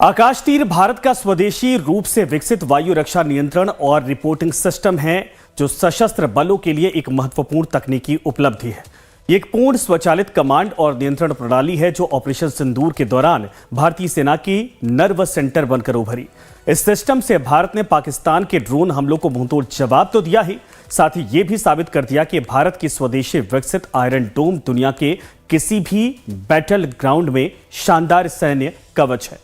आकाश तीर भारत का स्वदेशी रूप से विकसित वायु रक्षा नियंत्रण और रिपोर्टिंग सिस्टम है, जो सशस्त्र बलों के लिए एक महत्वपूर्ण तकनीकी उपलब्धि है। ये एक पूर्ण स्वचालित कमांड और नियंत्रण प्रणाली है, जो ऑपरेशन सिंदूर के दौरान भारतीय सेना की नर्वस सेंटर बनकर उभरी। इस सिस्टम से भारत ने पाकिस्तान के ड्रोन हमलों को मुंहतोड़ जवाब तो दिया ही, साथ ही ये भी साबित कर दिया कि भारत की स्वदेशी विकसित आयरन डोम दुनिया के किसी भी बैटल ग्राउंड में शानदार सैन्य कवच है।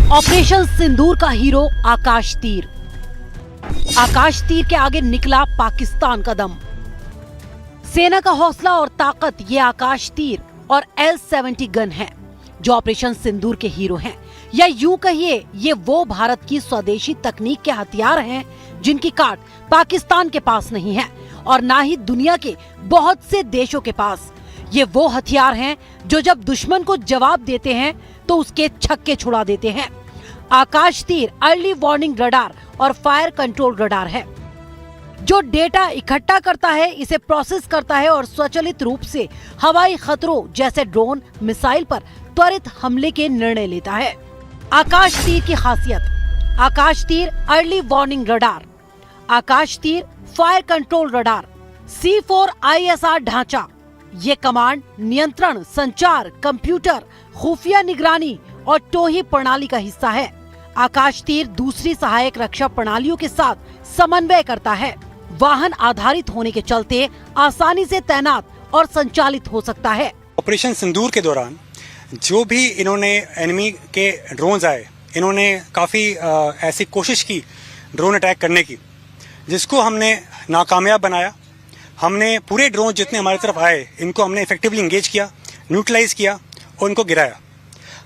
ऑपरेशन सिंदूर का हीरो आकाश तीर। आकाश तीर के आगे निकला पाकिस्तान का दम। सेना का हौसला और ताकत ये आकाश तीर और L-70 गन है, जो ऑपरेशन सिंदूर के हीरो हैं। या यूं कहिए, ये वो भारत की स्वदेशी तकनीक के हथियार हैं, जिनकी काट पाकिस्तान के पास नहीं है और ना ही दुनिया के बहुत से देशों के पास। ये वो हथियार हैं जो जब दुश्मन को जवाब देते हैं तो उसके छक्के छुड़ा देते हैं। आकाश तीर अर्ली वार्निंग रडार और फायर कंट्रोल रडार है, जो डेटा इकट्ठा करता है, इसे प्रोसेस करता है और स्वचालित रूप से हवाई खतरों जैसे ड्रोन, मिसाइल पर त्वरित हमले के निर्णय लेता है। आकाश तीर की खासियत: आकाश तीर अर्ली वार्निंग रडार, आकाश तीर फायर कंट्रोल रडार, C4ISR ढांचा। ये कमांड, नियंत्रण, संचार, कंप्यूटर, खुफिया निगरानी और टोही प्रणाली का हिस्सा है। आकाश तीर दूसरी सहायक रक्षा प्रणालियों के साथ समन्वय करता है। वाहन आधारित होने के चलते आसानी से तैनात और संचालित हो सकता है। ऑपरेशन सिंदूर के दौरान जो भी इन्होंने एनिमी के ड्रोन्स आए, इन्होंने काफ़ी ऐसी कोशिश की ड्रोन अटैक करने की, जिसको हमने नाकामयाब बनाया। हमने पूरे ड्रोन जितने हमारी तरफ आए, इनको हमने इफेक्टिवली इंगेज किया, न्यूट्रलाइज किया और इनको गिराया।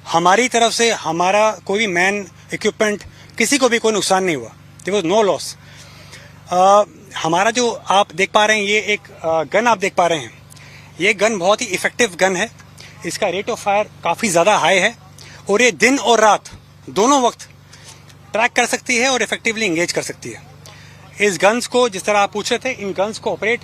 हमारी तरफ से हमारा कोई भी मैन, इक्विपमेंट, किसी को भी कोई नुकसान नहीं हुआ। There was no loss. हमारा जो आप देख पा रहे हैं, ये एक गन आप देख पा रहे हैं, ये गन बहुत ही इफेक्टिव गन है। इसका रेट ऑफ फायर काफ़ी ज़्यादा हाई है और ये दिन और रात दोनों वक्त ट्रैक कर सकती है और इफेक्टिवली इंगेज कर सकती है। इस गन्स को, जिस तरह आप पूछ रहे थे, इन गन्स को ऑपरेट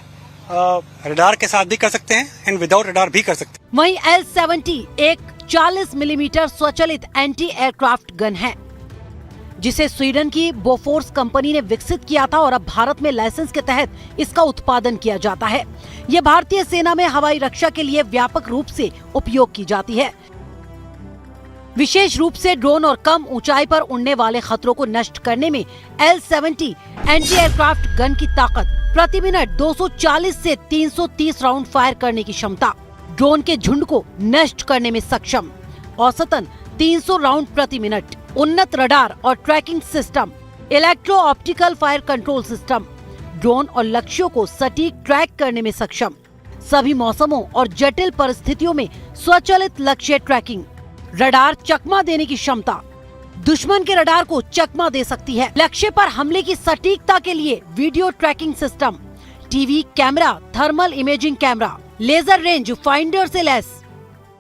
रडार के साथ भी कर सकते हैं एंड विदाउट रडार भी कर सकते हैं। वहीं L-70 एक 40 मिलीमीटर स्वचालित एंटी एयरक्राफ्ट गन है, जिसे स्वीडन की बोफोर्स कंपनी ने विकसित किया था और अब भारत में लाइसेंस के तहत इसका उत्पादन किया जाता है। यह भारतीय सेना में हवाई रक्षा के लिए व्यापक रूप से उपयोग की जाती है, विशेष रूप से ड्रोन और कम ऊंचाई पर उड़ने वाले खतरों को नष्ट करने में। L-70 एंटी एयरक्राफ्ट गन की ताकत प्रति मिनट 240 से 330 राउंड फायर करने की क्षमता, ड्रोन के झुंड को नष्ट करने में सक्षम, औसतन 300 राउंड प्रति मिनट, उन्नत रडार और tracking system, electro optical fire control system, drone और लक्ष्यों को सटीक ट्रैक करने में सक्षम, सभी मौसमों और जटिल परिस्थितियों में स्वचालित लक्ष्य ट्रैकिंग, रडार चकमा देने की क्षमता, दुश्मन के रडार को चकमा दे सकती है, लक्ष्य पर हमले की सटीकता के लिए video tracking system, TV camera, thermal imaging camera, laser range finder से लैस।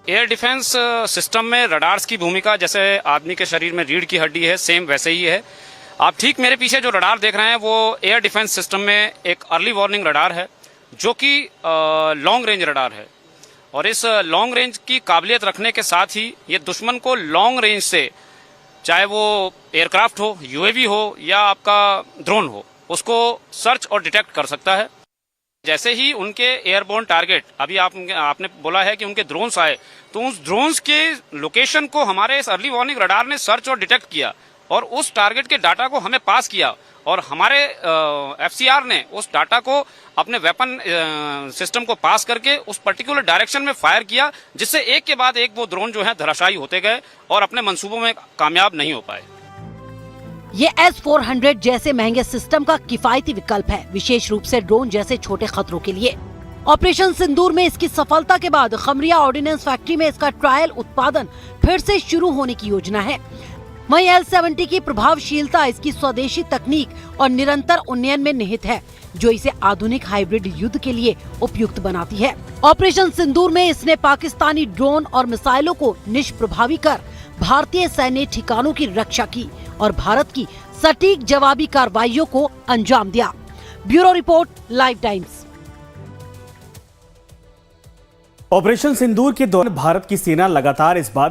एयर डिफेंस सिस्टम में रडार्स की भूमिका जैसे आदमी के शरीर में रीढ़ की हड्डी है, सेम वैसे ही है। आप ठीक मेरे पीछे जो रडार देख रहे हैं, वो एयर डिफेंस सिस्टम में एक अर्ली वार्निंग रडार है, जो कि लॉन्ग रेंज रडार है। और इस लॉन्ग रेंज की काबिलियत रखने के साथ ही ये दुश्मन को लॉन्ग रेंज से, चाहे वो एयरक्राफ्ट हो, यूएवी हो या आपका ड्रोन हो, उसको सर्च और डिटेक्ट कर सकता है। जैसे ही उनके एयरबोर्न टारगेट, अभी आपने बोला है कि उनके ड्रोन्स आए, तो उस ड्रोन्स के लोकेशन को हमारे इस अर्ली वार्निंग रडार ने सर्च और डिटेक्ट किया और उस टारगेट के डाटा को हमें पास किया और हमारे FCR ने उस डाटा को अपने वेपन सिस्टम को पास करके उस पर्टिकुलर डायरेक्शन में फायर किया, जिससे एक के बाद एक वो ड्रोन जो है धराशायी होते गए और अपने मंसूबों में कामयाब नहीं हो पाए। ये S-400 जैसे महंगे सिस्टम का किफायती विकल्प है, विशेष रूप से ड्रोन जैसे छोटे खतरों के लिए। ऑपरेशन सिंदूर में इसकी सफलता के बाद खमरिया ऑर्डिनेंस फैक्ट्री में इसका ट्रायल उत्पादन फिर से शुरू होने की योजना है। वहीं L-70 की प्रभावशीलता इसकी स्वदेशी तकनीक और निरंतर उन्नयन में निहित है, जो इसे आधुनिक हाइब्रिड युद्ध के लिए उपयुक्त बनाती है। ऑपरेशन सिंदूर में इसने पाकिस्तानी ड्रोन और मिसाइलों को निष्प्रभावी कर भारतीय सैन्य ठिकानों की रक्षा की और भारत की सटीक जवाबी कार्रवाइयों को अंजाम दिया। Bureau report, Live Times. Operation Sindoor के दौरान भारत की सेना लगातार इस बात